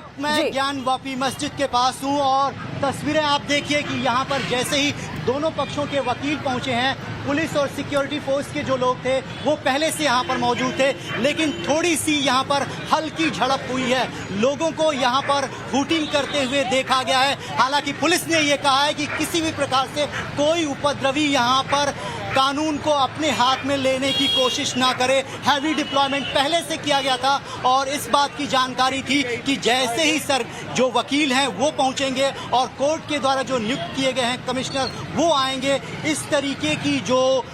वक्त मैं ज्ञानवापी मस्जिद के पास हूं और तस्वीरें आप देखिए कि यहां पर जैसे ही दोनों पक्षों के वकील पहुंचे हैं, पुलिस और सिक्योरिटी फोर्स के जो लोग थे वो पहले से यहां पर मौजूद थे, लेकिन थोड़ी सी यहां पर हल्की झड़प हुई है। लोगों को यहां पर हूटिंग करते हुए देखा गया है। हालांकि पुलिस ने ये कहा है कि किसी भी प्रकार से कोई उपद्रवी यहां पर कानून को अपने हाथ में लेने की कोशिश ना करे। हैवी डिप्लॉयमेंट पहले से किया गया था और इस बात की जानकारी थी कि जैसे ही सर जो वकील हैं वो पहुंचेंगे और कोर्ट के द्वारा जो नियुक्त किए गए हैं कमिश्नर वो आएंगे, इस तरीके की जो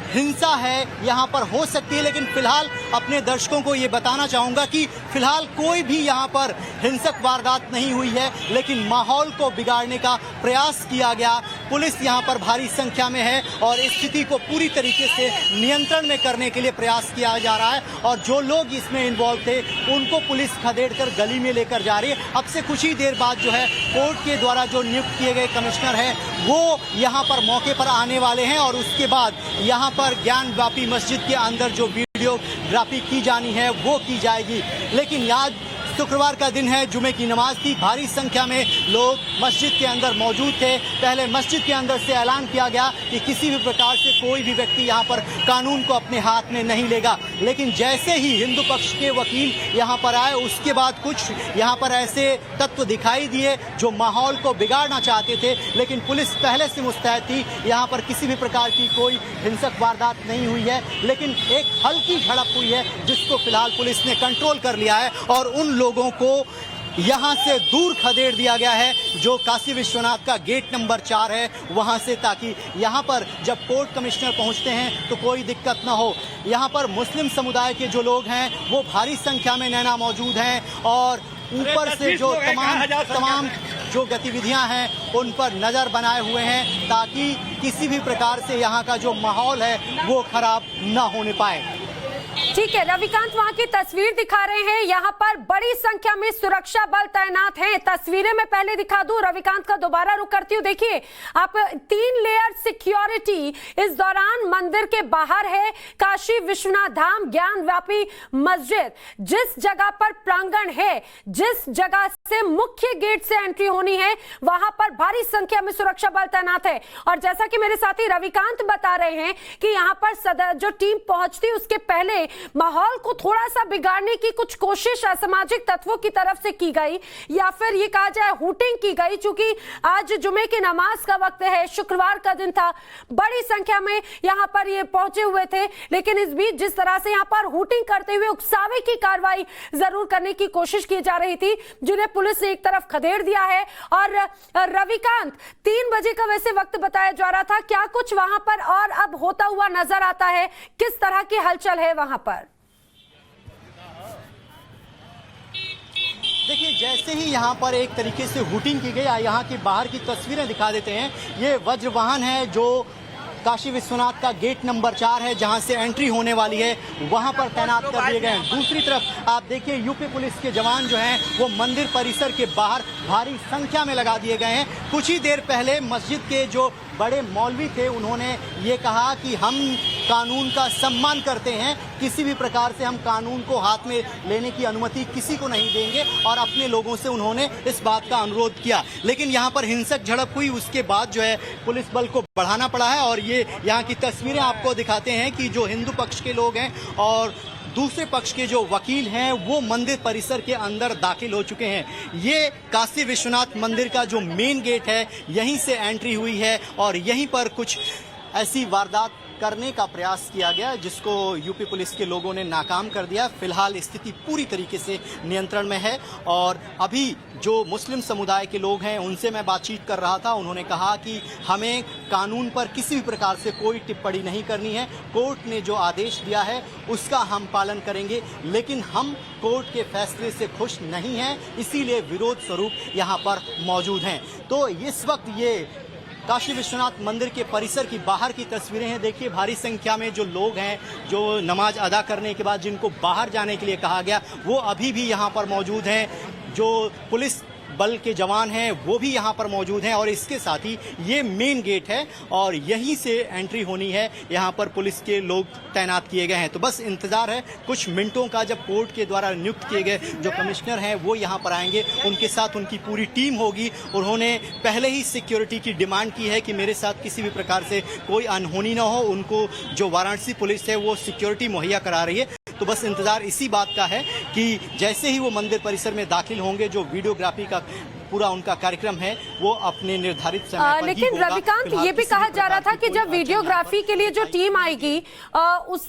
हिंसा है यहाँ पर हो सकती है। लेकिन फिलहाल अपने दर्शकों को ये बताना चाहूँगा कि फिलहाल कोई भी यहाँ पर हिंसक वारदात नहीं हुई है, लेकिन माहौल को बिगाड़ने का प्रयास किया गया। पुलिस यहाँ पर भारी संख्या में है और स्थिति को पूरी तरीके से नियंत्रण में करने के लिए प्रयास किया जा रहा है और जो लोग इसमें इन्वॉल्व थे उनको पुलिस खदेड़ कर गली में लेकर जा रही है। अब से कुछ ही देर बाद जो है कोर्ट के द्वारा जो नियुक्त किए गए कमिश्नर हैं वो यहाँ पर मौके पर आने वाले हैं और उसके बाद यहाँ पर ज्ञानवापी मस्जिद के अंदर जो वीडियोग्राफी की जानी है वो की जाएगी। लेकिन आज शुक्रवार का दिन है, जुमे की नमाज थी, भारी संख्या में लोग मस्जिद के अंदर मौजूद थे। पहले मस्जिद के अंदर से ऐलान किया गया कि किसी भी प्रकार से कोई भी व्यक्ति यहाँ पर कानून को अपने हाथ में नहीं लेगा, लेकिन जैसे ही हिंदू पक्ष के वकील यहाँ पर आए उसके बाद कुछ यहाँ पर ऐसे तत्व दिखाई दिए जो माहौल को बिगाड़ना चाहते थे, लेकिन पुलिस पहले से मुस्तैद थी। यहाँ पर किसी भी प्रकार की कोई हिंसक वारदात नहीं हुई है, लेकिन एक हल्की झड़प हुई है जिसको फिलहाल पुलिस ने कंट्रोल कर लिया है और उन लोगों को यहाँ से दूर खदेड़ दिया गया है जो काशी विश्वनाथ का गेट नंबर 4 है वहाँ से, ताकि यहाँ पर जब कोर्ट कमिश्नर पहुँचते हैं तो कोई दिक्कत ना हो। यहाँ पर मुस्लिम समुदाय के जो लोग हैं वो भारी संख्या में नैना मौजूद हैं और ऊपर से जो तमाम जो गतिविधियां हैं उन पर नज़र बनाए हुए हैं ताकि किसी भी प्रकार से यहाँ का जो माहौल है वो खराब ना होने पाए। ठीक है, रविकांत वहां की तस्वीर दिखा रहे हैं। यहाँ पर बड़ी संख्या में सुरक्षा बल तैनात हैं। तस्वीरें मैं पहले दिखा दूं, रविकांत का दोबारा रुख करती हूँ। देखिए आप 3 लेयर सिक्योरिटी इस दौरान मंदिर के बाहर है। काशी विश्वनाथ धाम ज्ञानवापी मस्जिद जिस जगह पर प्रांगण है, जिस जगह से मुख्य गेट से एंट्री होनी है, वहां पर भारी संख्या में सुरक्षा बल तैनात है। और जैसा कि मेरे साथी रविकांत बता रहे हैं कि यहाँ पर जो टीम पहुंचती उसके पहले माहौल को थोड़ा सा बिगाड़ने की कुछ कोशिश असामाजिक तत्वों की तरफ से की गई या फिर ये कहा जाए हूटिंग की गई। चूंकि आज जुमे की नमाज का वक्त है, शुक्रवार का दिन था, बड़ी संख्या में यहां पर ये पहुंचे हुए थे, लेकिन इस बीच जिस तरह से यहां पर हूटिंग करते हुए उकसावे की कार्रवाई जरूर करने की कोशिश की जा रही थी, जिन्हें पुलिस ने एक तरफ खदेड़ दिया है। और रविकांत 3 बजे का वैसे वक्त बताया जा रहा था, क्या कुछ वहां पर और अब होता हुआ नजर आता है? किस तरह की हलचल है वहां पर? देखिए जैसे ही यहाँ पर एक तरीके से हूटिंग की गई, यहाँ की बाहर की तस्वीरें दिखा देते हैं। ये वज्र वाहन है जो काशी विश्वनाथ का गेट नंबर 4 है जहां से एंट्री होने वाली है, वहां पर तैनात कर दिए गए हैं। दूसरी तरफ आप देखिए यूपी पुलिस के जवान जो हैं वो मंदिर परिसर के बाहर भारी संख्या में लगा दिए गए हैं। कुछ ही देर पहले मस्जिद के जो बड़े मौलवी थे उन्होंने ये कहा कि हम कानून का सम्मान करते हैं, किसी भी प्रकार से हम कानून को हाथ में लेने की अनुमति किसी को नहीं देंगे और अपने लोगों से उन्होंने इस बात का अनुरोध किया। लेकिन यहाँ पर हिंसक झड़प हुई, उसके बाद जो है पुलिस बल को बढ़ाना पड़ा है और ये यहाँ की तस्वीरें आपको दिखाते हैं कि जो हिंदू पक्ष के लोग हैं और दूसरे पक्ष के जो वकील हैं वो मंदिर परिसर के अंदर दाखिल हो चुके हैं। ये काशी विश्वनाथ मंदिर का जो मेन गेट है यहीं से एंट्री हुई है और यहीं पर कुछ ऐसी वारदात करने का प्रयास किया गया जिसको यूपी पुलिस के लोगों ने नाकाम कर दिया। फिलहाल स्थिति पूरी तरीके से नियंत्रण में है और अभी जो मुस्लिम समुदाय के लोग हैं उनसे मैं बातचीत कर रहा था, उन्होंने कहा कि हमें कानून पर किसी भी प्रकार से कोई टिप्पणी नहीं करनी है, कोर्ट ने जो आदेश दिया है उसका हम पालन करेंगे, लेकिन हम कोर्ट के फैसले से खुश नहीं हैं, इसीलिए विरोध स्वरूप यहाँ पर मौजूद हैं। तो इस वक्त ये काशी विश्वनाथ मंदिर के परिसर की बाहर की तस्वीरें हैं। देखिए भारी संख्या में जो लोग हैं जो नमाज अदा करने के बाद जिनको बाहर जाने के लिए कहा गया वो अभी भी यहाँ पर मौजूद हैं। जो पुलिस बल के जवान हैं वो भी यहाँ पर मौजूद हैं और इसके साथ ही ये मेन गेट है और यहीं से एंट्री होनी है। यहाँ पर पुलिस के लोग तैनात किए गए हैं। तो बस इंतजार है कुछ मिनटों का, जब कोर्ट के द्वारा नियुक्त किए गए जो कमिश्नर हैं वो यहाँ पर आएंगे, उनके साथ उनकी पूरी टीम होगी। उन्होंने पहले ही सिक्योरिटी की डिमांड की है कि मेरे साथ किसी भी प्रकार से कोई अनहोनी ना हो। उनको जो वाराणसी पुलिस है वो सिक्योरिटी मुहैया करा रही है। तो बस इंतजार इसी बात का है कि जैसे ही वो मंदिर परिसर में दाखिल होंगे, जो वीडियोग्राफी का पूरा उनका कार्यक्रम है वो अपने निर्धारित समय पर लेकिन ही होगा। रविकांत, ये भी कहा जा रहा था कि जब वीडियोग्राफी के लिए जो टीम आएगी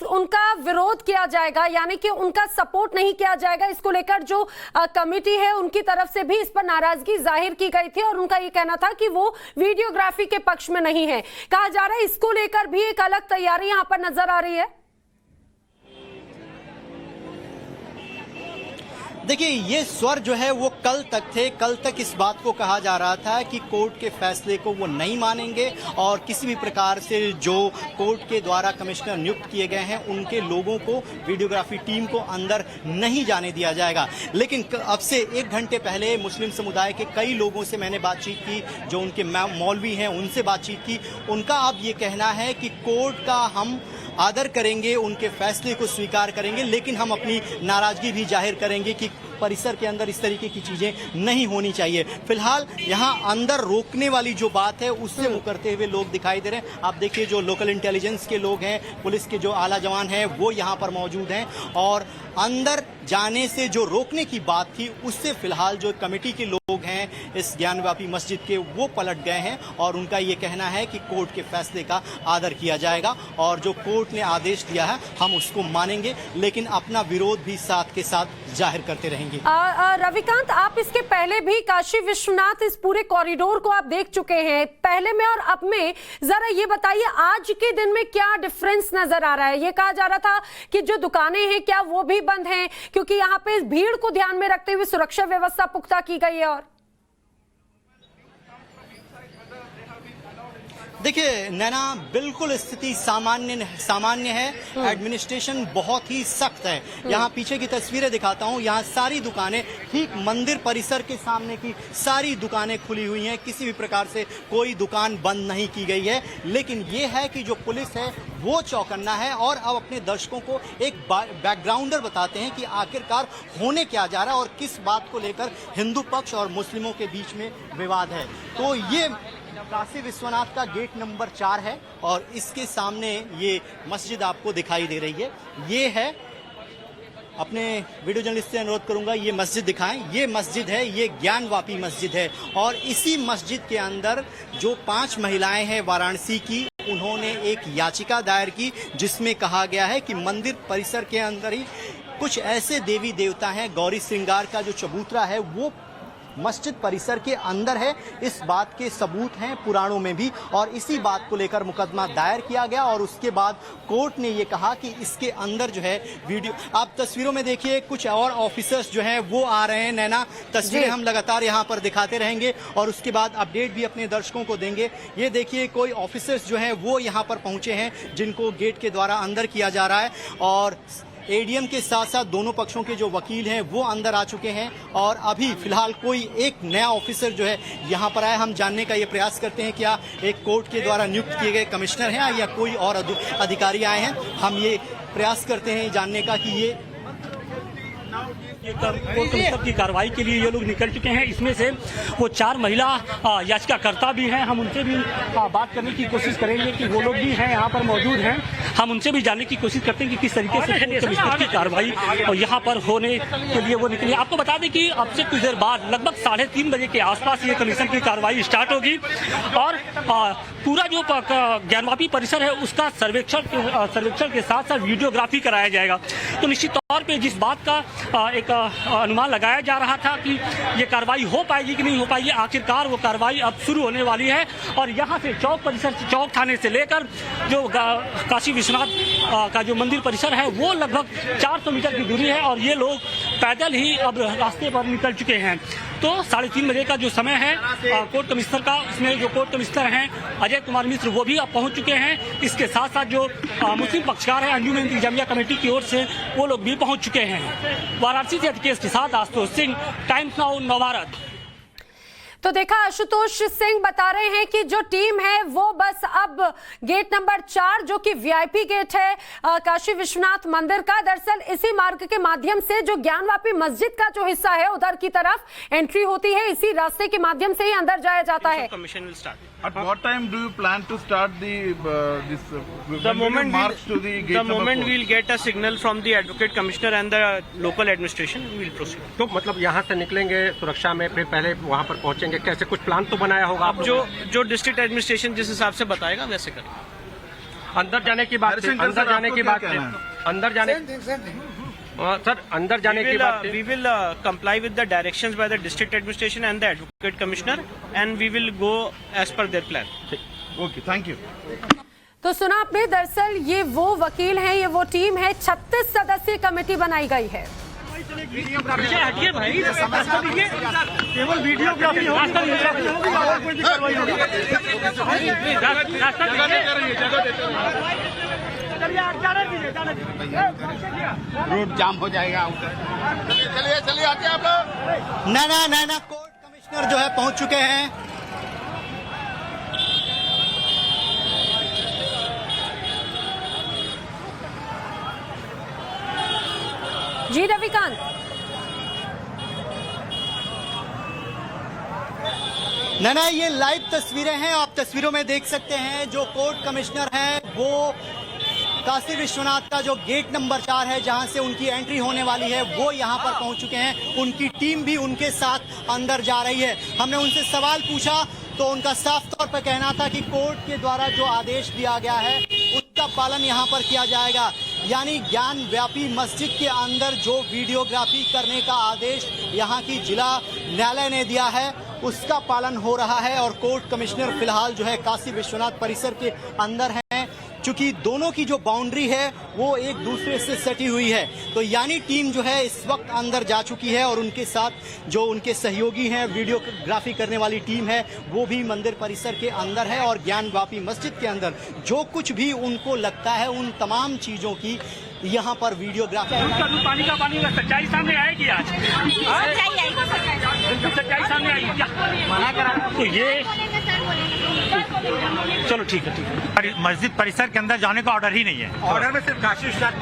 उनका विरोध किया जाएगा, यानी कि उनका सपोर्ट नहीं किया जाएगा। इसको लेकर जो कमेटी है उनकी तरफ से भी इस पर नाराजगी जाहिर की गई थी और उनका ये कहना था कि वो वीडियोग्राफी के पक्ष में नहीं है। कहा जा रहा है इसको लेकर भी एक अलग तैयारी यहाँ पर नजर आ रही है। देखिए, ये स्वर जो है वो कल तक थे। कल तक इस बात को कहा जा रहा था कि कोर्ट के फैसले को वो नहीं मानेंगे और किसी भी प्रकार से जो कोर्ट के द्वारा कमिश्नर नियुक्त किए गए हैं उनके लोगों को, वीडियोग्राफी टीम को अंदर नहीं जाने दिया जाएगा। लेकिन अब से 1 घंटे पहले मुस्लिम समुदाय के कई लोगों से मैंने बातचीत की, जो उनके मौलवी हैं उनसे बातचीत की। उनका अब ये कहना है कि कोर्ट का हम आदर करेंगे, उनके फैसले को स्वीकार करेंगे, लेकिन हम अपनी नाराजगी भी जाहिर करेंगे कि परिसर के अंदर इस तरीके की चीजें नहीं होनी चाहिए। फिलहाल यहाँ अंदर रोकने वाली जो बात है उससे मुकरते हुए लोग दिखाई दे रहे हैं। आप देखिए, जो लोकल इंटेलिजेंस के लोग हैं, पुलिस के जो आला जवान हैं वो यहाँ पर मौजूद हैं और अंदर जाने से जो रोकने की बात थी उससे फिलहाल जो कमेटी के लोग हैं इस ज्ञानव्यापी मस्जिद के, वो पलट गए हैं और उनका ये कहना है कि कोर्ट के फैसले का आदर किया जाएगा और जो कोर्ट ने आदेश दिया है हम उसको मानेंगे, लेकिन अपना विरोध भी साथ के साथ जाहिर करते रहेंगे। रविकांत, आप इसके पहले भी काशी विश्वनाथ इस पूरे कॉरिडोर को आप देख चुके हैं, पहले में और अब में। जरा ये बताइए आज के दिन में क्या डिफरेंस नजर आ रहा है? ये कहा जा रहा था कि जो दुकानें हैं क्या वो भी बंद हैं, क्योंकि यहाँ पे इस भीड़ को ध्यान में रखते हुए सुरक्षा व्यवस्था पुख्ता की गई है। और देखिए नैना, बिल्कुल स्थिति सामान्य है। एडमिनिस्ट्रेशन बहुत ही सख्त है। यहाँ पीछे की तस्वीरें दिखाता हूँ। यहाँ सारी दुकानें, ठीक मंदिर परिसर के सामने की सारी दुकानें खुली हुई हैं। किसी भी प्रकार से कोई दुकान बंद नहीं की गई है। लेकिन ये है कि जो पुलिस है वो चौकन्ना है और अब अपने दर्शकों को एक बैकग्राउंडर बताते हैं कि आखिरकार होने क्या जा रहा है और किस बात को लेकर हिंदू पक्ष और मुस्लिमों के बीच में विवाद है। तो ये काशी विश्वनाथ का गेट नंबर 4 है और इसके सामने ये मस्जिद आपको दिखाई दे रही है। ये है, अपने वीडियो जर्नलिस्ट से अनुरोध करूंगा ये मस्जिद दिखाएं। ये मस्जिद है, ये ज्ञानवापी मस्जिद है और इसी मस्जिद के अंदर जो 5 महिलाएं हैं वाराणसी की, उन्होंने एक याचिका दायर की जिसमें कहा गया है कि मंदिर परिसर के अंदर ही कुछ ऐसे देवी देवता हैं, गौरी श्रृंगार का जो चबूतरा है वो मस्जिद परिसर के अंदर है। इस बात के सबूत हैं पुराणों में भी और इसी बात को लेकर मुकदमा दायर किया गया और उसके बाद कोर्ट ने ये कहा कि इसके अंदर जो है वीडियो, आप तस्वीरों में देखिए कुछ और ऑफिसर्स जो हैं वो आ रहे हैं। नैना, तस्वीरें हम लगातार यहाँ पर दिखाते रहेंगे और उसके बाद अपडेट भी अपने दर्शकों को देंगे। ये देखिए, कोई ऑफिसर्स जो हैं वो यहाँ पर पहुंचे हैं जिनको गेट के द्वारा अंदर किया जा रहा है और एडीएम के साथ साथ दोनों पक्षों के जो वकील हैं वो अंदर आ चुके हैं और अभी फिलहाल कोई एक नया ऑफिसर जो है यहाँ पर आया। हम जानने का ये प्रयास करते हैं क्या एक कोर्ट के द्वारा नियुक्त किए गए कमिश्नर हैं या कोई और अधिकारी आए हैं। हम ये प्रयास करते हैं जानने का कि ये कोर्ट कमिश्नर की कार्रवाई के लिए ये लोग निकल चुके हैं। इसमें से वो 4 महिला याचिकाकर्ता भी हैं। हम उनसे भी बात करने की कोशिश करेंगे कि वो लोग भी हैं यहाँ पर मौजूद हैं। हम उनसे भी जानने की कोशिश करते हैं कि किस तरीके से कोर्ट कमिश्नर की कार्रवाई और यहाँ पर होने के लिए वो निकली। आपको बता दें कि अब से कुछ देर बाद लगभग 3:30 बजे के आसपास ये कमीशन की कार्रवाई स्टार्ट होगी और पूरा जो ज्ञानवापी परिसर है उसका सर्वेक्षण के साथ साथ वीडियोग्राफी कराया जाएगा। तो निश्चित तौर पे जिस बात का एक अनुमान लगाया जा रहा था कि ये कार्रवाई हो पाएगी कि नहीं हो पाएगी, आखिरकार वो कार्रवाई अब शुरू होने वाली है और यहाँ से चौक परिसर, चौक थाने से लेकर जो काशी विश्वनाथ का जो मंदिर परिसर है वो लगभग 400 मीटर की दूरी है और ये लोग पैदल ही अब रास्ते पर निकल चुके हैं। तो 3:30 बजे का जो समय है कोर्ट कमिश्नर का, इसमें जो कोर्ट कमिश्नर हैं अजय कुमार मिश्र वो भी अब पहुंच चुके हैं। इसके साथ साथ जो मुस्लिम पक्षकार हैं अंजुमन इंतजामिया कमेटी की ओर से वो लोग भी पहुंच चुके हैं। वाराणसी से अधिकेश के साथ आशुतोष सिंह, टाइम्स नाउ नव भारत। तो देखा, आशुतोष सिंह बता रहे हैं कि जो टीम है वो बस अब गेट नंबर 4 जो कि वीआईपी गेट है काशी विश्वनाथ मंदिर का, दरअसल इसी मार्ग के माध्यम से जो ज्ञानवापी मस्जिद का जो हिस्सा है उधर की तरफ एंट्री होती है, इसी रास्ते के माध्यम से ही अंदर जाया जाता है। At what time do you plan to start The moment march to the gate the number moment 4? we'll get a signal from the advocate commissioner and the local administration, we will proceed. तो मतलब यहाँ से निकलेंगे सुरक्षा में, फिर पहले वहाँ पर पहुँचेंगे, कैसे कुछ प्लान तो बनाया होगा आप? जो डिस्ट्रिक्ट एडमिनिस्ट्रेशन जिस हिसाब से बताएगा वैसे करेंगे। अंदर जाने की बात है, अंदर जाने की बात है, अंदर जाने सर अंदर जाने की बात है। We will comply with the directions by the district administration and the advocate commissioner and we will go as per their plan. Okay, thank you. तो सुना आपने, दरअसल ये वो वकील हैं, ये वो टीम है, 36 सदस्यीय कमेटी बनाई गई है। हटिए भाई, केवल वीडियोग्राफी रोड जाम हो जाएगा। चलिए चलिए आते आप लोग। नैना कोर्ट कमिश्नर जो है पहुंच चुके हैं। जी रविकांत, नैना, ये लाइव तस्वीरें हैं, आप तस्वीरों में देख सकते हैं जो कोर्ट कमिश्नर हैं वो काशी विश्वनाथ का जो गेट नंबर 4 है जहां से उनकी एंट्री होने वाली है वो यहां पर पहुंच चुके हैं। उनकी टीम भी उनके साथ अंदर जा रही है। हमने उनसे सवाल पूछा तो उनका साफ तौर पर कहना था कि कोर्ट के द्वारा जो आदेश दिया गया है उसका पालन यहां पर किया जाएगा, यानी ज्ञान व्यापी मस्जिद के अंदर जो वीडियोग्राफी करने का आदेश यहां की जिला न्यायालय ने दिया है उसका पालन हो रहा है। और कोर्ट कमिश्नर फिलहाल जो है काशी विश्वनाथ परिसर के अंदर हैं, चूंकि दोनों की जो बाउंड्री है वो एक दूसरे से सटी हुई है, तो यानी टीम जो है इस वक्त अंदर जा चुकी है और उनके साथ जो उनके सहयोगी हैं, वीडियोग्राफी करने वाली टीम है वो भी मंदिर परिसर के अंदर है। और ज्ञानवापी मस्जिद के अंदर जो कुछ भी उनको लगता है उन तमाम चीज़ों की यहाँ पर वीडियोग्राफी। पानी का पानी सच्चाई सामने आएगी आज, सच्चाई सामने आएगी क्या? तो ये चलो ठीक है। मस्जिद परिसर के अंदर जाने का ऑर्डर ही नहीं है। ऑर्डर में सिर्फ काशी विश्वनाथ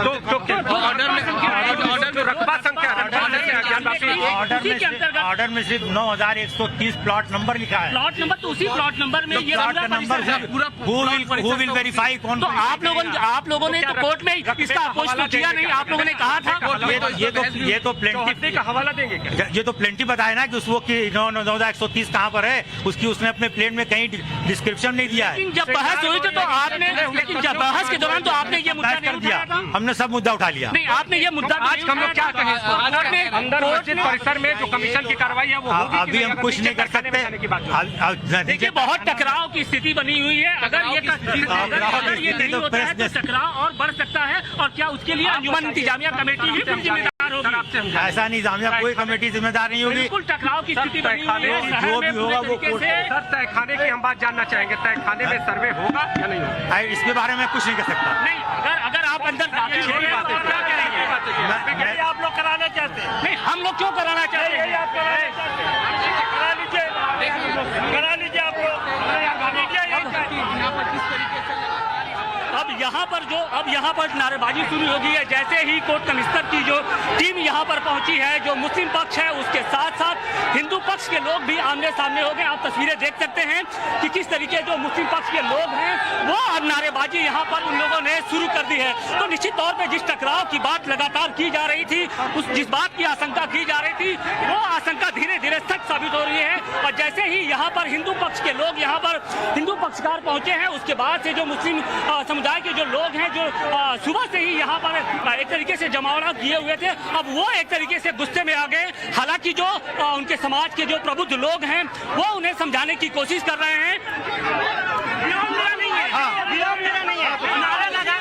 ऑर्डर में सिर्फ 9130 प्लॉट नंबर लिखा है। प्लॉट नंबर तो उसी प्लॉट नंबर में ये प्लॉट का नंबर हु विल वेरीफाई कौन? तो आप लोगों ने तो कोर्ट में इसका अपोज तो किया नहीं, आप लोगों ने कहा था ये तो प्लेंटी का हवाला देंगे क्या? ये तो प्लेंटी बताया ना कि उस वो 9130 कहाँ पर है, उसकी उसने अपने प्लेन में कहीं डिस्क्रिप्शन नहीं दिया है। जब बहस हुई थी तो आपने, लेकिन जब बहस के दौरान तो आपने ये मुद्दा नहीं दिया, उठाया था। हमने सब मुद्दा उठा लिया। नहीं, आपने ये मुद्दा आज हम लोग क्या कहें इसको? अंदर मस्जिद परिसर में जो कमीशन की कार्रवाई है वो होगी अभी हम कुछ नहीं कर सकते। देखिए, बहुत टकराव की स्थिति बनी हुई है। अगर ये नहीं होता है तो टकराव और बढ़ सकता है, और क्या उसके लिए अंजुमन इंतजामिया कमेटी ही फिर जिम्मेदार होगी? ऐसा नहीं, जामिया कोई कमेटी जिम्मेदार नहीं होगी। बिल्कुल टकराव की स्थिति बनी हुई है। जो भी होगा वो कोर्ट। सर तहखाने की हम बात जानना चाहेंगे, तहखाने में सर्वे होगा या नहीं होगा? इसके बारे में कुछ नहीं कर सकता। नहीं, अगर आप अंदर दाखिल हो गए तो क्या करेंगे? आप लोग कराना चाहते हैं? नहीं, हम लोग क्यों कराना चाहते हैं? करा लीजिए आप लोग। अब यहाँ पर नारेबाजी शुरू हो गई है। जैसे ही कोर्ट कमिश्नर की जो टीम यहाँ पर पहुंची है, जो मुस्लिम पक्ष है उसके साथ साथ हिंदू पक्ष के लोग भी आमने सामने हो गए। आप तस्वीरें देख सकते हैं कि किस तरीके जो मुस्लिम पक्ष के लोग हैं वो अब नारेबाजी यहाँ पर उन लोगों ने शुरू कर दी है। तो निश्चित तौर पे जिस टकराव की बात लगातार की जा रही थी, जिस बात की आशंका की जा रही थी, वो आशंका धीरे धीरे सच साबित हो रही है। और जैसे ही यहाँ पर हिंदू पक्ष के लोग, यहाँ पर हिंदू पक्षकार पहुंचे हैं, उसके बाद से जो मुस्लिम समुदाय के जो लोग हैं जो सुबह से ही यहाँ पर एक तरीके से जमावड़ा किए हुए थे, अब वो एक तरीके से गुस्से में आ गए। हालांकि जो उनके समाज के जो प्रबुद्ध लोग हैं वो उन्हें समझाने की कोशिश कर रहे हैं। विराम देना नहीं है, विराम देना नहीं है, नारा लगा।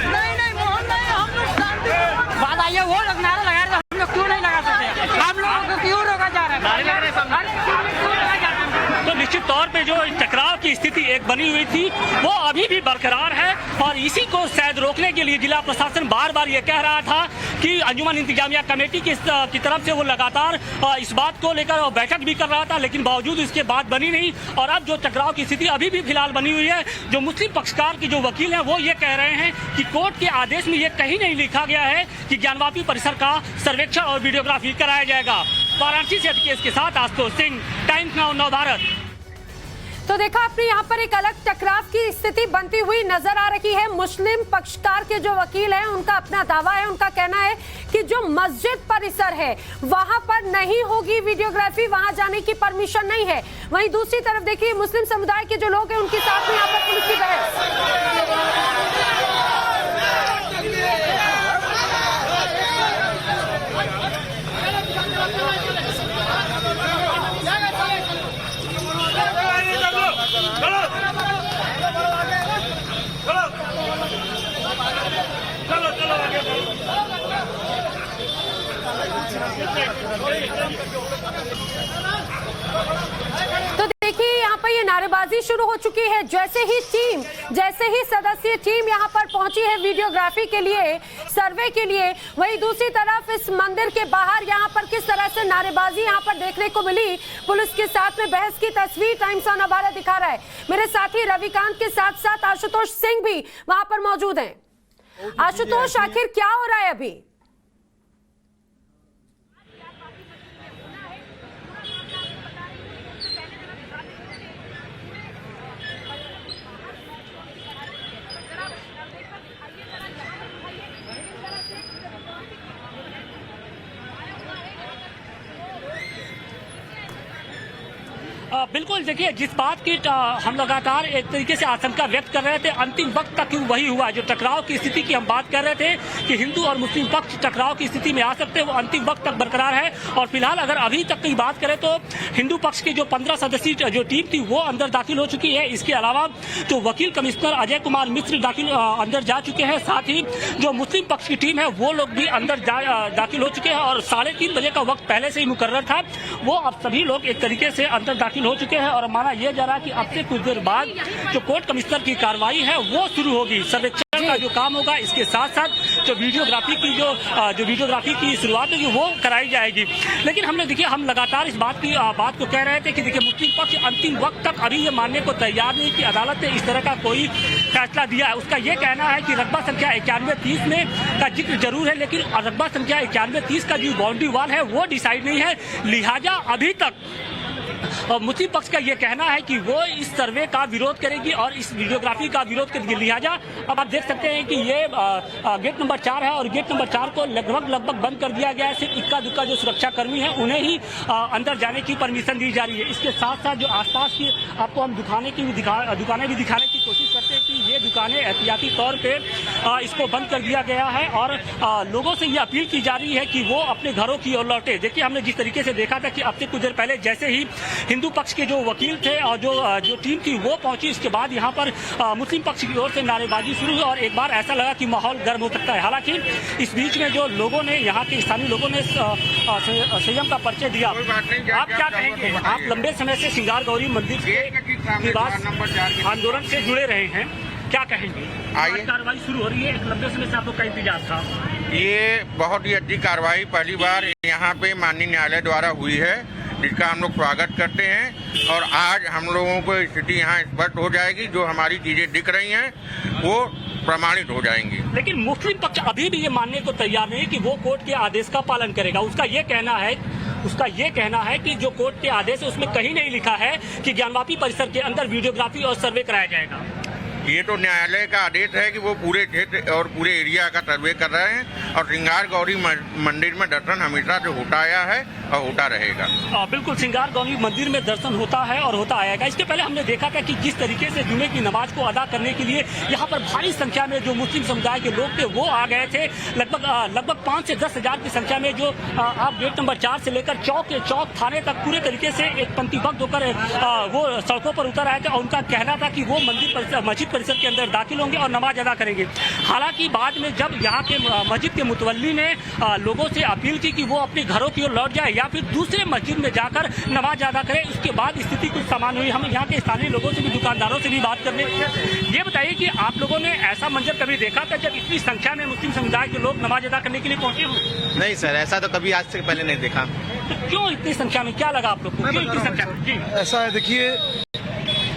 नहीं मोहन नहीं, हम लोग शांति बात आइए, वो लोग नारा लगा रहे, हम लोग क्यों नहीं लगा सकते? हम लोगों को क्यों रोका जा रहा है? तो निश्चित तौर पे जो टकराव की की स्थिति एक बनी हुई थी वो अभी भी बरकरार है और इसी को शायद रोकने के लिए जिला प्रशासन बार बार ये कह रहा था कि अंजुमन इंतजामिया कमेटी की तरफ से वो लगातार इस बात को लेकर बैठक भी कर रहा था, लेकिन बावजूद इसके बात बनी नहीं। और अब जो टकराव की स्थिति अभी भी फिलहाल बनी हुई है, जो मुस्लिम पक्षकार के जो वकील हैं वो ये कह रहे हैं कि कोर्ट के आदेश में ये कहीं नहीं लिखा गया है कि ज्ञानवापी परिसर का सर्वेक्षण और वीडियोग्राफी कराया जाएगा। वाराणसी से केस के साथ आशुतोष सिंह, टाइम्स नाउ नव भारत। तो देखा आपने यहाँ पर एक अलग टकराव की स्थिति बनती हुई नजर आ रही है। मुस्लिम पक्षकार के जो वकील हैं उनका अपना दावा है, उनका कहना है कि जो मस्जिद परिसर है वहां पर नहीं होगी वीडियोग्राफी, वहां जाने की परमिशन नहीं है। वहीं दूसरी तरफ देखिए मुस्लिम समुदाय के जो लोग हैं उनके साथ में यहाँ पर पुलिस की बहस। तो देखिए यहाँ पर ये नारेबाजी शुरू हो चुकी है। जैसे ही सदस्यीय टीम यहाँ पर पहुंची है वीडियोग्राफी के लिए, सर्वे के लिए, वहीं दूसरी तरफ इस मंदिर के बाहर यहाँ पर किस तरह से नारेबाजी यहाँ पर देखने को मिली। पुलिस के साथ में बहस की तस्वीर टाइम्स ऑफ भारत दिखा रहा है। मेरे साथी रविकांत के साथ साथ आशुतोष सिंह भी वहां पर मौजूद हैं। आशुतोष, आखिर क्या हो रहा है अभी? बिल्कुल, देखिए जिस बात की हम लगातार एक तरीके से आशंका व्यक्त कर रहे थे, अंतिम वक्त तक वही हुआ। जो टकराव की स्थिति की हम बात कर रहे थे कि हिंदू और मुस्लिम पक्ष टकराव की स्थिति में आ सकते हैं, वो अंतिम वक्त तक बरकरार है। और फिलहाल अगर अभी तक की बात करें तो हिंदू पक्ष की जो 15 सदस्यीय जो टीम थी वो अंदर दाखिल हो चुकी है। इसके अलावा जो वकील कमिश्नर अजय कुमार मिश्र अंदर जा चुके हैं, साथ ही जो मुस्लिम पक्ष की टीम है वो लोग भी अंदर दाखिल हो चुके हैं। और 3:30 बजे का वक्त पहले से ही मुकर्रर था, वो अब सभी लोग एक तरीके से अंदर दाखिल हो चुके हैं। और माना यह जा रहा है कि अब से कुछ देर बाद जो कोर्ट कमिश्नर की कार्रवाई है वो शुरू होगी। सर्वेक्षण का जो काम होगा, इसके साथ साथ जो वीडियोग्राफी की शुरुआत होगी वो कराई जाएगी। लेकिन हमने देखिए, हम लगातार इस बात को कह रहे थे कि देखिए मुस्लिम पक्ष अंतिम वक्त तक अभी ये मानने को तैयार नहीं कि अदालत ने इस तरह का कोई फैसला दिया है। उसका ये कहना है कि रकबा संख्या 91-30 में का जिक्र जरूर है, लेकिन रकबा संख्या 91-30 का जो बाउंड्री वाल है वो डिसाइड नहीं है। लिहाजा अभी तक और मुस्लिम पक्ष का यह कहना है कि वो इस सर्वे का विरोध करेगी और इस वीडियोग्राफी का विरोध करेगी। लिहाजा अब आप देख सकते हैं कि ये गेट नंबर 4 है और गेट नंबर 4 को लगभग बंद कर दिया गया है। सिर्फ इक्का दुक्का जो सुरक्षा कर्मी है उन्हें ही अंदर जाने की परमिशन दी जा रही है। इसके साथ साथ जो आसपास की आपको हम दुकानें भी दिखाने की कोशिश करते हैं कि ये दुकानें एहतियाती तौर पर इसको बंद कर दिया गया है और लोगों से ये अपील की जा रही है कि वो अपने घरों की ओर लौटे। देखिए, हमने जिस तरीके से देखा था कि अब से कुछ देर पहले जैसे ही हिंदू पक्ष के जो वकील थे और जो टीम थी वो पहुंची, इसके बाद यहाँ पर मुस्लिम पक्ष की ओर से नारेबाजी शुरू हुई और एक बार ऐसा लगा कि माहौल गर्म हो सकता है। हालांकि इस बीच में जो लोगों ने, यहाँ के स्थानीय लोगों ने संयम का परिचय दिया। आप क्या कहेंगे? आप लंबे समय से श्रृंगार गौरी मंदिर के विवाद आंदोलन से जुड़े रहे हैं, क्या कहेंगे? आज कार्रवाई शुरू हो रही है, एक लंबे समय से आप लोग का इंतजार था। ये बहुत ही अच्छी कार्रवाई पहली बार यहाँ पे माननीय न्यायालय द्वारा हुई है, जिसका हम लोग स्वागत करते हैं। और आज हम लोगों को स्थिति यहाँ स्पष्ट हो जाएगी, जो हमारी चीजें दिख रही हैं वो प्रमाणित हो जाएंगी। लेकिन मुस्लिम पक्ष अभी भी ये मानने को तैयार नहीं कि वो कोर्ट के आदेश का पालन करेगा। उसका ये कहना है कि जो कोर्ट के आदेश है उसमें कहीं नहीं लिखा है कि ज्ञानवापी परिसर के अंदर वीडियोग्राफी और सर्वे कराया जाएगा। ये तो न्यायालय का आदेश है कि वो पूरे क्षेत्र और पूरे एरिया का सर्वे कर रहे हैं और श्रृंगार गौरी मंदिर में दर्शन हमेशा से होता आया है और होता रहेगा। बिल्कुल, श्रृंगार गौरी मंदिर में दर्शन होता है और होता आएगा। इसके पहले हमने देखा था कि जिस तरीके से जुमे की नमाज को अदा करने के लिए यहाँ पर भारी संख्या में जो मुस्लिम समुदाय के लोग थे वो आ गए थे। लगभग 5 से 10 हजार की संख्या में जो आप गेट नंबर 4 से लेकर चौक थाने तक पूरे तरीके से एक पंक्तिबद्ध होकर वो सड़कों पर उतर आए थे और उनका कहना था कि वो मस्जिद परिसर के अंदर दाखिल होंगे और नमाज अदा करेंगे। हालांकि बाद में जब यहाँ के मस्जिद के मुतवल्ली ने लोगों से अपील की कि वो अपने घरों की ओर लौट जाए या फिर दूसरे मस्जिद में जाकर नमाज अदा करें। उसके बाद स्थिति कुछ सामान्य हुई। हम यहाँ के स्थानीय लोगों से भी, दुकानदारों से भी बात करने। ये बताइए कि आप लोगों ने ऐसा मंजर कभी देखा था जब इतनी संख्या में मुस्लिम समुदाय के लोग नमाज अदा करने के लिए पहुंचे हों? नहीं सर, ऐसा तो कभी आज से पहले नहीं देखा। तो क्यों इतनी संख्या में, क्या लगा आप लोग को, क्यों इतनी संख्या में? जी, ऐसा है, देखिए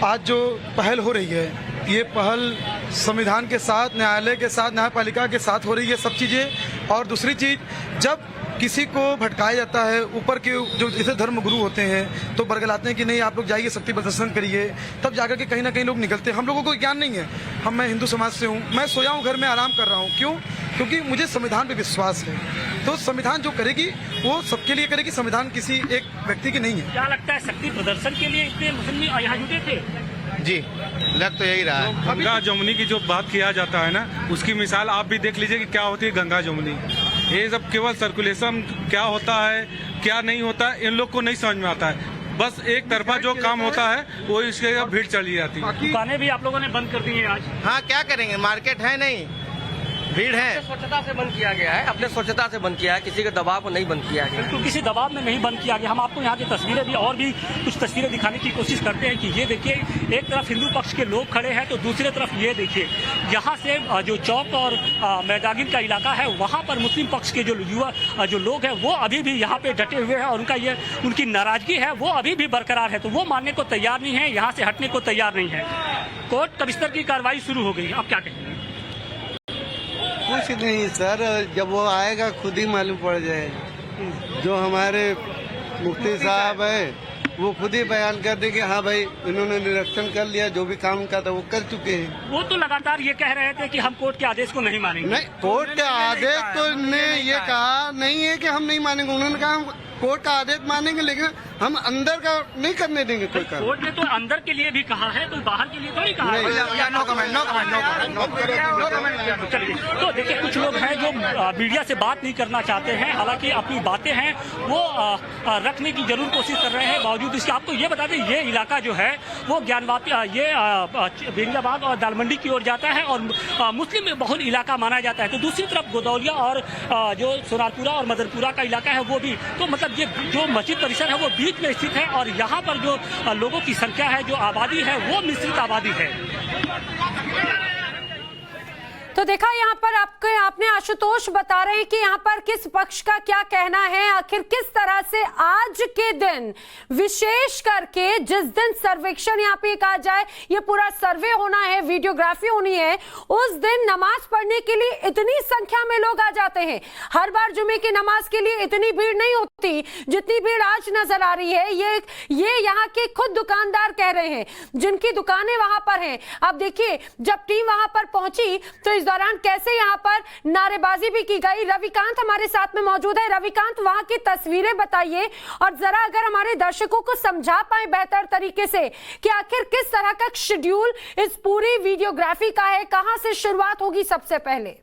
आज जो पहल हो रही है, ये पहल संविधान के साथ, न्यायालय के साथ, न्यायपालिका के साथ हो रही है सब चीज़ें। और दूसरी चीज़, जब किसी को भटकाया जाता है, ऊपर के जो जैसे धर्म गुरु होते हैं तो बरगलाते हैं कि नहीं आप लोग जाइए, शक्ति प्रदर्शन करिए, तब जाकर के कहीं ना कहीं लोग निकलते हैं। हम लोगों को ज्ञान नहीं है। मैं हिंदू समाज से हूँ, मैं सोया हूँ घर में, आराम कर रहा हूँ। क्यों? क्योंकि मुझे संविधान पे विश्वास है। तो संविधान जो करेगी वो सबके लिए करेगी, संविधान किसी एक व्यक्ति की नहीं है। क्या लगता है शक्ति प्रदर्शन के लिए इतने मुस्लिम यहाँ जुटे थे? जी, लग तो यही रहा है। गंगा जमुनी की जो बात किया जाता है ना, उसकी मिसाल आप भी देख लीजिए कि क्या होती है गंगा जमुनी। ये सब केवल सर्कुलेशन क्या होता है, क्या नहीं होता है, इन लोग को नहीं समझ में आता है। बस एक तरफा जो काम होता है वो इसके भीड़ चली जाती है। दुकानें भी आप लोगों ने बंद कर दी हैं आज। हाँ, क्या करेंगे, मार्केट है नहीं, भीड़ है। स्वच्छता से बंद किया गया है, अपने स्वच्छता से बंद किया है, किसी के दबाव को नहीं बंद किया गया। तो किसी दबाव में नहीं बंद किया गया। हम आपको यहाँ की तस्वीरें भी और भी कुछ तस्वीरें दिखाने की कोशिश करते हैं कि ये देखिए, एक तरफ हिंदू पक्ष के लोग खड़े हैं तो दूसरी तरफ ये देखिए, यहाँ से जो चौक और मैदागिन का इलाका है वहाँ पर मुस्लिम पक्ष के जो युवा जो लोग हैं वो अभी भी यहाँ पे डटे हुए हैं और उनकी नाराजगी है वो अभी भी बरकरार है। तो वो मानने को तैयार नहीं है, यहाँ से हटने को तैयार नहीं है। कोर्ट कमिश्नर की कार्रवाई शुरू हो गई, अब क्या कहेंगे? कुछ नहीं सर, जब वो आएगा खुद ही मालूम पड़ जाएगा। जो हमारे मुफ्ती साहब है वो खुद ही बयान कर दे कि हाँ भाई इन्होंने निरीक्षण कर लिया, जो भी काम का था वो कर चुके हैं। वो तो लगातार ये कह रहे थे कि हम कोर्ट के आदेश को नहीं मानेंगे। नहीं, कोर्ट के आदेश तो ने ये कहा नहीं है कि हम नहीं मानेंगे। उन्होंने कहा हम कोर्ट का आदेश मानेंगे लेकिन हम अंदर का नहीं करने देंगे कोई काम। कोर्ट ने तो अंदर के लिए भी कहा है, कोई बाहर के लिए तो नहीं कहा है। चलिए, तो देखिए कुछ लोग हैं जो मीडिया से बात नहीं करना चाहते हैं, हालांकि अपनी बातें हैं वो रखने की जरूर कोशिश कर रहे हैं। बावजूद इसके आपको ये बता दें, ये इलाका जो है वो ज्ञानवापी, ये बेरियाबाद और दालमंडी की ओर जाता है और मुस्लिम बहुल इलाका माना जाता है। तो दूसरी तरफ गोदौलिया और जो सोनारपुरा और मदनपुरा का इलाका है वो भी, तो मतलब ये जो मस्जिद परिसर है वो बीच में स्थित है और यहाँ पर जो लोगों की संख्या है, जो आबादी है वो मिश्रित आबादी है। तो देखा यहाँ पर आपने आशुतोष बता रहे हैं कि यहाँ पर किस पक्ष का क्या कहना है, आखिर किस तरह से आज के दिन विशेष करके जिस दिन सर्वेक्षण यहाँ पे कहा जाए, ये पूरा सर्वे होना है, वीडियोग्राफी होनी है, उस दिन नमाज पढ़ने के लिए इतनी संख्या में लोग आ जाते हैं। हर बार जुमे की नमाज के लिए इतनी भीड़ नहीं होती जितनी भीड़ आज नजर आ रही है। ये यहाँ के खुद दुकानदार कह रहे हैं जिनकी दुकानें वहां पर हैं। अब देखिए, जब टीम वहां पर पहुंची तो इस दौरान कैसे यहां पर नारेबाजी भी की गई। रविकांत हमारे साथ में मौजूद है। रविकांत, वहां की तस्वीरें बताइए और जरा अगर हमारे दर्शकों को समझा पाए बेहतर तरीके से कि आखिर किस तरह का शेड्यूल इस पूरी वीडियोग्राफी का है, कहां से शुरुआत होगी सबसे पहले?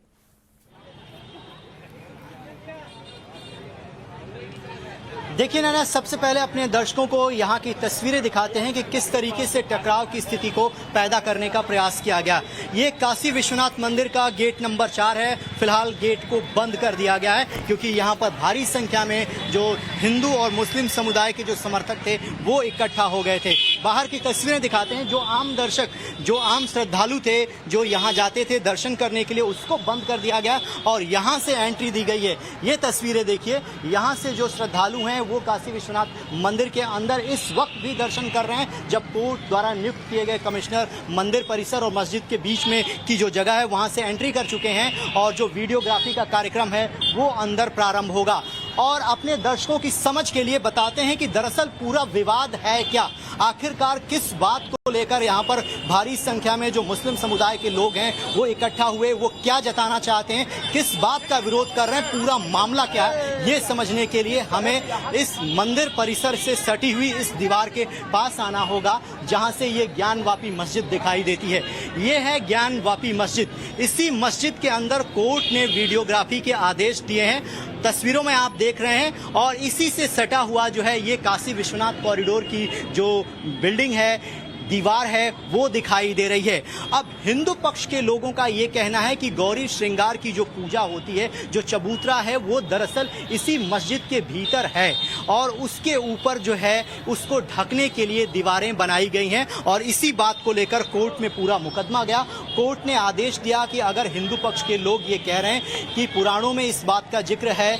देखिए ना, सबसे पहले अपने दर्शकों को यहाँ की तस्वीरें दिखाते हैं कि किस तरीके से टकराव की स्थिति को पैदा करने का प्रयास किया गया। ये काशी विश्वनाथ मंदिर का गेट नंबर 4 है। फिलहाल गेट को बंद कर दिया गया है क्योंकि यहाँ पर भारी संख्या में जो हिंदू और मुस्लिम समुदाय के जो समर्थक थे वो इकट्ठा हो गए थे। बाहर की तस्वीरें दिखाते हैं, जो आम दर्शक, जो आम श्रद्धालु थे जो यहाँ जाते थे दर्शन करने के लिए, उसको बंद कर दिया गया और यहाँ से एंट्री दी गई है। ये तस्वीरें देखिए, यहाँ से जो श्रद्धालु हैं वो काशी विश्वनाथ मंदिर के अंदर इस वक्त भी दर्शन कर रहे हैं, जब कोर्ट द्वारा नियुक्त किए गए कमिश्नर मंदिर परिसर और मस्जिद के बीच में की जो जगह है वहां से एंट्री कर चुके हैं और जो वीडियोग्राफी का कार्यक्रम है वो अंदर प्रारंभ होगा। और अपने दर्शकों की समझ के लिए बताते हैं कि दरअसल पूरा विवाद है क्या, आखिरकार किस बात को लेकर यहाँ पर भारी संख्या में जो मुस्लिम समुदाय के लोग हैं वो इकट्ठा हुए, वो क्या जताना चाहते हैं, किस बात का विरोध कर रहे हैं, पूरा मामला क्या है, ये समझने के लिए हमें इस मंदिर परिसर से सटी हुई इस दीवार के पास आना होगा जहां से ये ज्ञानवापी मस्जिद दिखाई देती है। ये है ज्ञानवापी मस्जिद। इसी मस्जिद के अंदर कोर्ट ने वीडियोग्राफी के आदेश दिए हैं, तस्वीरों में आप देख रहे हैं। और इसी से सटा हुआ जो है ये काशी विश्वनाथ कॉरिडोर की जो बिल्डिंग है, दीवार है वो दिखाई दे रही है। अब हिंदू पक्ष के लोगों का ये कहना है कि गौरी श्रृंगार की जो पूजा होती है, जो चबूतरा है, वो दरअसल इसी मस्जिद के भीतर है और उसके ऊपर जो है उसको ढकने के लिए दीवारें बनाई गई हैं और इसी बात को लेकर कोर्ट में पूरा मुकदमा गया। कोर्ट ने आदेश दिया कि अगर हिंदू पक्ष के लोग ये कह रहे हैं कि पुराणों में इस बात का जिक्र है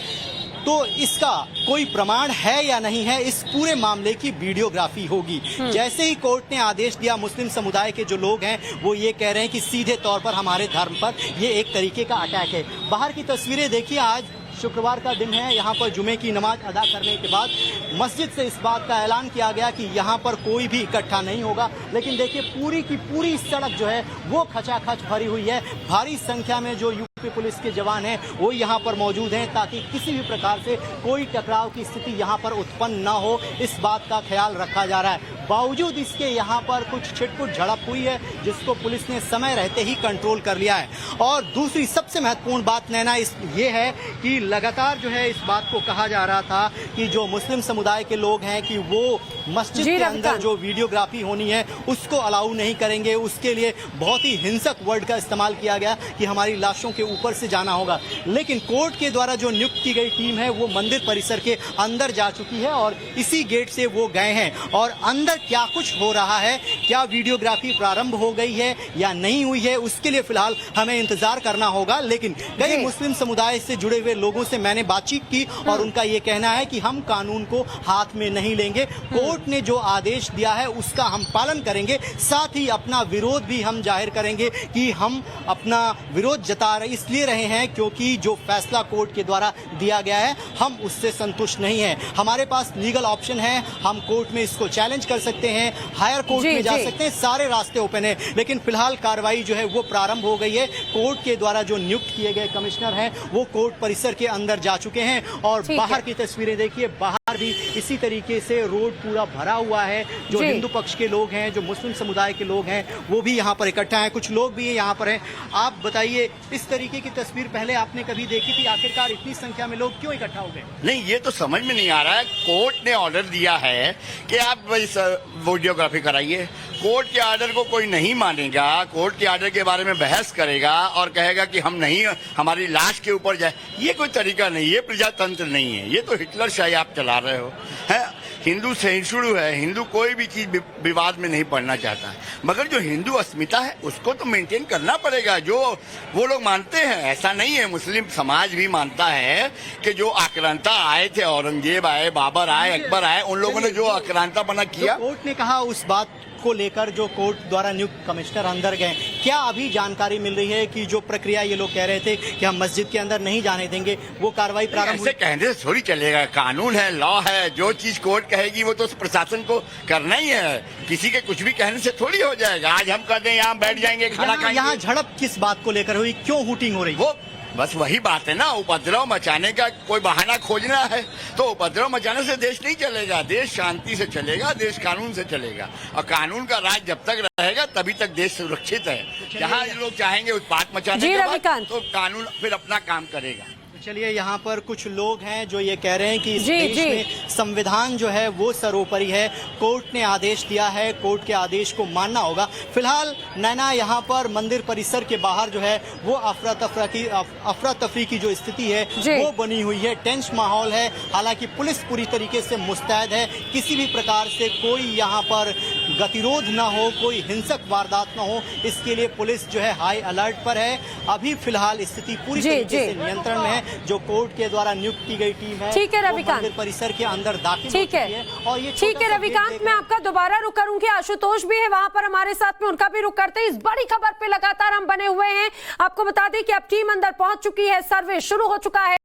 तो इसका कोई प्रमाण है या नहीं है, इस पूरे मामले की वीडियोग्राफी होगी। जैसे ही कोर्ट ने आदेश दिया, मुस्लिम समुदाय के जो लोग हैं वो ये कह रहे हैं कि सीधे तौर पर हमारे धर्म पर ये एक तरीके का अटैक है। बाहर की तस्वीरें देखिए, आज शुक्रवार का दिन है, यहाँ पर जुमे की नमाज अदा करने के बाद मस्जिद से इस बात का ऐलान किया गया कि यहाँ पर कोई भी इकट्ठा नहीं होगा। लेकिन देखिए पूरी की पूरी सड़क जो है वो खचाखच भरी हुई है। भारी संख्या में जो यूपी पुलिस के जवान हैं वो यहाँ पर मौजूद हैं ताकि किसी भी प्रकार से कोई टकराव की स्थिति यहाँ पर उत्पन्न न हो, इस बात का ख्याल रखा जा रहा है। बावजूद इसके यहाँ पर कुछ छिटपुट झड़प हुई है जिसको पुलिस ने समय रहते ही कंट्रोल कर लिया है। और दूसरी सबसे महत्वपूर्ण बात नैना ये है कि लगातार जो है इस बात को कहा जा रहा था कि जो मुस्लिम समुदाय के लोग हैं कि वो मस्जिद के अंदर जो वीडियोग्राफी होनी है उसको अलाउ नहीं करेंगे। उसके लिए बहुत ही हिंसक वर्ड का इस्तेमाल किया गया कि हमारी लाशों के ऊपर से जाना होगा। लेकिन कोर्ट के द्वारा जो नियुक्त की गई टीम है वो मंदिर परिसर के अंदर जा चुकी है और इसी गेट से वो गए हैं और अंदर क्या कुछ हो रहा है, क्या वीडियोग्राफी प्रारंभ हो गई है या नहीं हुई है, उसके लिए फिलहाल हमें इंतजार करना होगा। लेकिन कई मुस्लिम समुदाय से जुड़े हुए लोगों से मैंने बातचीत की और उनका ये कहना है कि हम कानून को हाथ में नहीं लेंगे। कोर्ट ने जो आदेश दिया है उसका हम पालन करेंगे, साथ ही अपना विरोध भी हम जाहिर करेंगे कि हम अपना विरोध जता इसलिए रहे हैं क्योंकि जो फैसला कोर्ट के द्वारा दिया गया है हम उससे संतुष्ट नहीं है। हमारे पास लीगल ऑप्शन है, हम कोर्ट में इसको चैलेंज कर सकते हैं, हायर कोर्ट में जा सकते हैं, सारे रास्ते ओपन है। लेकिन फिलहाल कार्रवाई जो है वो प्रारंभ हो गई है। कोर्ट के द्वारा जो नियुक्त किए गए कमिश्नर हैं वो कोर्ट परिसर के अंदर जा चुके हैं और बाहर की तस्वीरें देखिए, बाहर भी इसी तरीके से रोड पूरा भरा हुआ है। जो हिंदू पक्ष के लोग हैं, जो मुस्लिम समुदाय के लोग हैं वो भी यहाँ पर इकट्ठा हैं, कुछ लोग भी यहाँ पर हैं। आप बताइए, इस तरीके की तस्वीर पहले आपने कभी देखी थी? आखिरकार इतनी संख्या में लोग क्यों इकट्ठा हो गए? नहीं, ये तो समझ में नहीं आ रहा है। कोर्ट ने ऑर्डर दिया है कि आप वीडियोग्राफी कराइए। कोर्ट के ऑर्डर को कोई नहीं मानेगा, कोर्ट के ऑर्डर के बारे में बहस करेगा और कहेगा कि हम नहीं, हमारी लाश के ऊपर जाए। ये कोई तरीका नहीं, ये प्रजातंत्र नहीं है, ये तो हिटलर शाही आप चला रहे हो। है हिंदू सहिष्णु है, हिंदू कोई भी चीज विवाद में नहीं पड़ना चाहता है, मगर जो हिंदू अस्मिता है उसको तो मेंटेन करना पड़ेगा, जो वो लोग मानते हैं। ऐसा नहीं है, मुस्लिम समाज भी मानता है कि जो आक्रांता आए थे, औरंगजेब आए, बाबर आए, अकबर आए, उन लोगों ने जो आक्रांतापना किया। कोर्ट ने कहा उस बात को लेकर जो कोर्ट द्वारा नियुक्त कमिश्नर अंदर गए, क्या अभी जानकारी मिल रही है कि जो प्रक्रिया ये लोग कह रहे थे कि हम मस्जिद के अंदर नहीं जाने देंगे, वो कार्रवाई प्रारंभ? ऐसे कहने से थोड़ी चलेगा, कानून है, लॉ है, जो चीज कोर्ट कहेगी वो तो प्रशासन को करना ही है। किसी के कुछ भी कहने से थोड़ी हो जाएगा। आज हम कहते हैं यहाँ बैठ जाएंगे, खाना खाएंगे। यहाँ झड़प किस बात को लेकर हुई, क्यों हुटिंग हो रही? वो बस वही बात है ना, उपद्रव मचाने का कोई बहाना खोजना है तो उपद्रव मचाने से देश नहीं चलेगा। देश शांति से चलेगा, देश कानून से चलेगा और कानून का राज जब तक रहेगा तभी तक देश सुरक्षित है। जहाँ लोग चाहेंगे उत्पात मचाने के बाद तो कानून फिर अपना काम करेगा। चलिए, यहाँ पर कुछ लोग हैं जो ये कह रहे हैं कि इस देश में संविधान जो है वो सर्वोपरि है। कोर्ट ने आदेश दिया है, कोर्ट के आदेश को मानना होगा। फिलहाल नैना, यहाँ पर मंदिर परिसर के बाहर जो है वो अफरा तफरी की जो स्थिति है वो बनी हुई है, टेंस माहौल है। हालांकि पुलिस पूरी तरीके से मुस्तैद है, किसी भी प्रकार से कोई यहाँ पर गतिरोध न हो, कोई हिंसक वारदात न हो, इसके लिए पुलिस जो है हाई अलर्ट पर है। अभी फिलहाल स्थिति पूरी तरीके से नियंत्रण में है। जो कोर्ट के द्वारा नियुक्त की गई टीम है, ठीक है रविकांत, मंदिर परिसर के अंदर दाखिल ठीक है। और ये ठीक है रविकांत, मैं आपका दोबारा रुक करूंगी। आशुतोष भी है वहां पर हमारे साथ में, उनका भी रुक करते हैं। इस बड़ी खबर पे लगातार हम बने हुए हैं। आपको बता दें कि अब टीम अंदर पहुंच चुकी है, सर्वे शुरू हो चुका है।